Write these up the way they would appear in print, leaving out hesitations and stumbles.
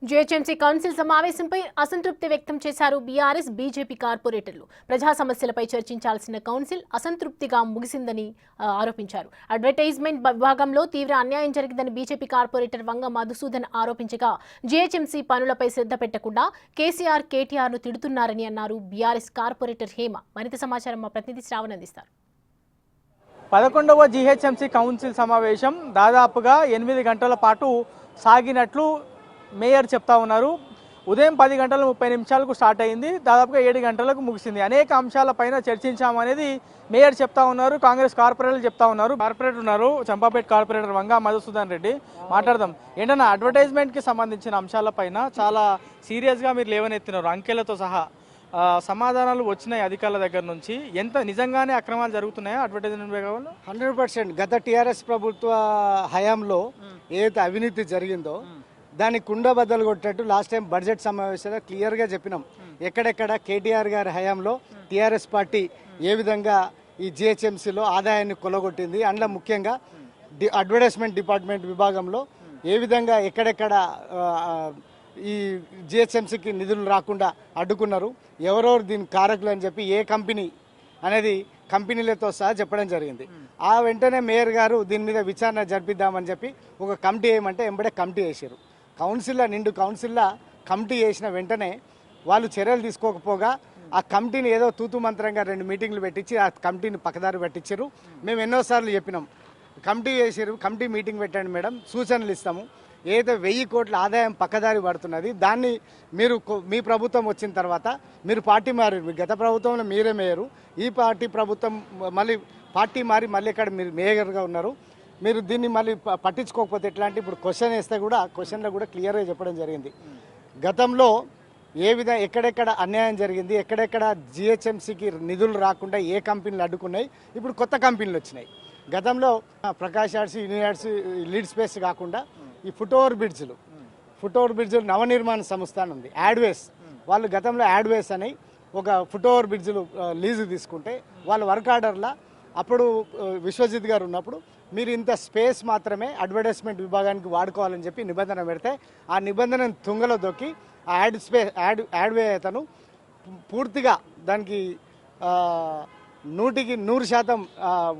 GHMC council సమావేశంపై అసంతృప్తి వ్యక్తం చేశారు బీఆర్ఎస్ బీజేపీ కార్పొరేటర్లు. ప్రజా సమస్యలపై చర్చించాల్సిన కౌన్సిల్ అసంతృప్తిగా ముగిసిందని ఆరోపించారు. అడ్వర్టైజ్మెంట్ విభాగంలో తీవ్ర అన్యాయం జరిగిందని బీజేపీ కార్పొరేటర్ వంగ మధుసూదన్ ఆరోపించగా, జీహెచ్ఎంసీ పనులపై శ్రద్ధ పెట్టకుండా కేసీఆర్ కేటీఆర్ను తిడుతున్నారని అన్నారు బీఆర్ఎస్ కార్పొరేటర్ హేమ. మరింత సమాచారం మా ప్రతినిధి శ్రావణ్ అందిస్తారు. 11వ జీహెచ్ఎంసీ కౌన్సిల్ సమావేశం దాదాపుగా 8 గంటల పాటు సాగినట్లు మేయర్ చెప్తా ఉన్నారు. ఉదయం 10 గంటల 30 నిమిషాలకు స్టార్ట్ అయింది, దాదాపుగా 7 గంటలకు ముగిసింది. అనేక అంశాలపైన చర్చించామనేది మేయర్ చెప్తా ఉన్నారు. కాంగ్రెస్ కార్పొరేటర్లు చెప్తా ఉన్నారు. కార్పొరేటర్ ఉన్నారు, చంపాపేట కార్పొరేటర్ వంగ మధుసూదన్ రెడ్డి. మాట్లాడదాం. ఏంటన్నా అడ్వర్టైజ్మెంట్కి సంబంధించిన అంశాలపైన చాలా సీరియస్గా మీరు లేవనెత్తినారు, అంకెలతో సహా సమాధానాలు వచ్చినాయి అధికారుల దగ్గర నుంచి. ఎంత నిజంగానే అక్రమాలు జరుగుతున్నాయో అడ్వర్టైజ్మెంట్ విభాగంలో? 100%. గత టీఆర్ఎస్ ప్రభుత్వ హయాంలో ఏదైతే అవినీతి జరిగిందో దాన్ని కుండబద్దలు కొట్టినట్టు లాస్ట్ టైం బడ్జెట్ సమావేశంలో క్లియర్గా చెప్పినాం. ఎక్కడెక్కడ కేటీఆర్ గారి హయాంలో టీఆర్ఎస్ పార్టీ ఏ విధంగా ఈ జిహెచ్ఎంసీలో ఆదాయాన్ని కొలగొట్టింది, అందులో ముఖ్యంగా అడ్వర్టైజ్మెంట్ డిపార్ట్మెంట్ విభాగంలో ఏ విధంగా ఎక్కడెక్కడ ఈ జిహెచ్ఎంసీకి నిధులు రాకుండా అడ్డుకున్నారు, ఎవరెవరు దీని కారకులు అని చెప్పి ఏ కంపెనీ అనేది కంపెనీలతో సహా చెప్పడం జరిగింది. ఆ వెంటనే మేయర్ గారు దీని మీద విచారణ జరిపిద్దామని చెప్పి ఒక కమిటీ వేయమంటే ఎంబడే కమిటీ వేసారు. నిండు కౌన్సిల్లో కమిటీ వేసిన వెంటనే వాళ్ళు చర్యలు తీసుకోకపోగా ఆ కమిటీని ఏదో తూతు మంత్రంగా 2 మీటింగ్లు పెట్టించి ఆ కమిటీని పక్కదారి పెట్టించారు. మేము ఎన్నోసార్లు చెప్పినాం, కమిటీ వేసారు, కమిటీ మీటింగ్ పెట్టండి మేడం, సూచనలు ఇస్తాము. ఏదైతే 1000 కోట్ల ఆదాయం పక్కదారి పడుతున్నది దాన్ని మీరు మీ ప్రభుత్వం వచ్చిన తర్వాత మీరు పార్టీ మారారు. గత ప్రభుత్వంలో మీరే మేయరు, ఈ పార్టీ ప్రభుత్వం మళ్ళీ పార్టీ మారి మళ్ళీ ఇక్కడ మీరు మేయర్గా ఉన్నారు. మీరు దీన్ని మళ్ళీ పట్టించుకోకపోతే ఎట్లా అంటే ఇప్పుడు క్వశ్చన్ వేస్తే కూడా క్వశ్చన్లో కూడా క్లియర్గా చెప్పడం జరిగింది. గతంలో ఏ విధంగా ఎక్కడెక్కడ అన్యాయం జరిగింది, ఎక్కడెక్కడ జిహెచ్ఎంసీకి నిధులు రాకుండా ఏ కంపెనీలు అడ్డుకున్నాయి, ఇప్పుడు కొత్త కంపెనీలు వచ్చినాయి. గతంలో ప్రకాష్ ఆర్ట్స్, యూనియార్ట్స్, లీడ్ స్పేస్ కాకుండా ఈ ఫుట్ ఓవర్ బ్రిడ్జ్లు నవనిర్మాణ సంస్థ అని ఉంది, యాడ్వేస్. వాళ్ళు గతంలో యాడ్వేస్ అని ఒక ఫుట్ ఓవర్ బ్రిడ్జ్లు లీజు తీసుకుంటే వాళ్ళ వర్క్ ఆర్డర్లా అప్పుడు విశ్వజిత్ గారు ఉన్నప్పుడు మీరు ఇంత స్పేస్ మాత్రమే అడ్వర్టైజ్మెంట్ విభాగానికి వాడుకోవాలని చెప్పి నిబంధన పెడితే ఆ నిబంధనను తుంగలో దొక్కి ఆ యాడ్వే అతను పూర్తిగా దానికి 100%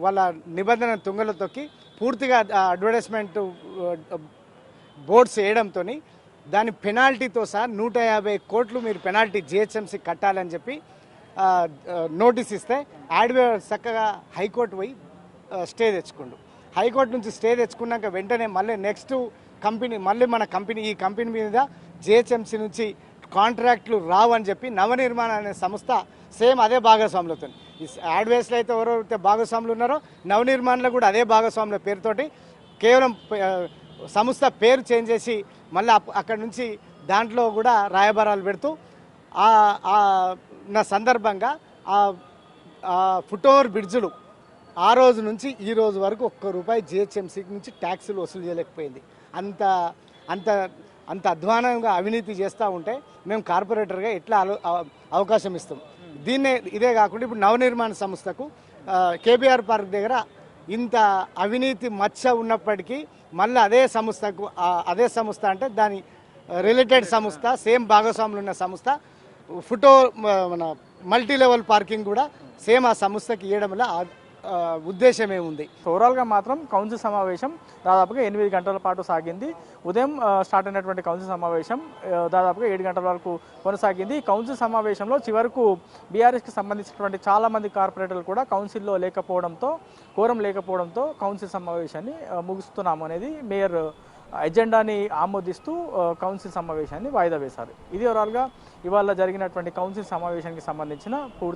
వాళ్ళ నిబంధన తుంగలో తొక్కి పూర్తిగా అడ్వర్టైజ్మెంట్ బోర్డ్స్ వేయడంతో దాని పెనాల్టీతో సహా 150 కోట్లు మీరు పెనాల్టీ జిహెచ్ఎంసీ కట్టాలని చెప్పి నోటీస్ ఇస్తే యాడ్వే చక్కగా హైకోర్టు పోయి స్టే తెచ్చుకుండు. హైకోర్టు నుంచి స్టే తెచ్చుకున్నాక వెంటనే మళ్ళీ నెక్స్ట్ కంపెనీ ఈ కంపెనీ మీద జిహెచ్ఎంసీ నుంచి కాంట్రాక్ట్లు రావని చెప్పి నవనిర్మాణ అనే సంస్థ సేమ్ అదే భాగస్వాములతో, ఈ యాడ్వేస్లో అయితే ఎవరైతే భాగస్వాములు ఉన్నారో నవనిర్మాణంలో కూడా అదే భాగస్వాముల పేరుతోటి కేవలం సంస్థ పేరు చేంజ్ చేసి మళ్ళీ అక్కడి నుంచి దాంట్లో కూడా రాయబారాలు పెడుతూ నా సందర్భంగా ఫుట్ ఓవర్ బ్రిడ్జులు ఆ రోజు నుంచి ఈ రోజు వరకు ₹1 జిహెచ్ఎంసీ నుంచి ట్యాక్సులు వసూలు చేయలేకపోయింది. అంత అధ్వానంగా అవినీతి చేస్తూ ఉంటే మేము కార్పొరేటర్గా ఎట్లా అవకాశం ఇస్తాం? ఇదే కాకుండా ఇప్పుడు నవనిర్మాణ సంస్థకు కేబీఆర్ పార్క్ దగ్గర ఇంత అవినీతి మచ్చ ఉన్నప్పటికీ మళ్ళీ అదే సంస్థ అంటే దాని రిలేటెడ్ సంస్థ, సేమ్ భాగస్వాములు ఉన్న సంస్థ మన మల్టీ లెవెల్ పార్కింగ్ కూడా సేమ్ ఆ సంస్థకి ఇవ్వడం వల్ల ఉద్దేశం ఏముంది? ఓవరాల్గా మాత్రం కౌన్సిల్ సమావేశం దాదాపుగా 8 గంటల పాటు సాగింది. ఉదయం స్టార్ట్ అయినటువంటి కౌన్సిల్ సమావేశం దాదాపుగా 7 గంటల వరకు కొనసాగింది. కౌన్సిల్ సమావేశంలో చివరకు బీఆర్ఎస్కి సంబంధించినటువంటి చాలామంది కార్పొరేటర్లు కూడా కౌన్సిల్లో కోరం లేకపోవడంతో కౌన్సిల్ సమావేశాన్ని ముగిస్తున్నాము అనేది మేయర్ ఎజెండాని ఆమోదిస్తూ కౌన్సిల్ సమావేశాన్ని వాయిదా వేశారు. ఇది ఓవరాల్గా ఇవాళ జరిగినటువంటి కౌన్సిల్ సమావేశానికి సంబంధించిన పూర్తి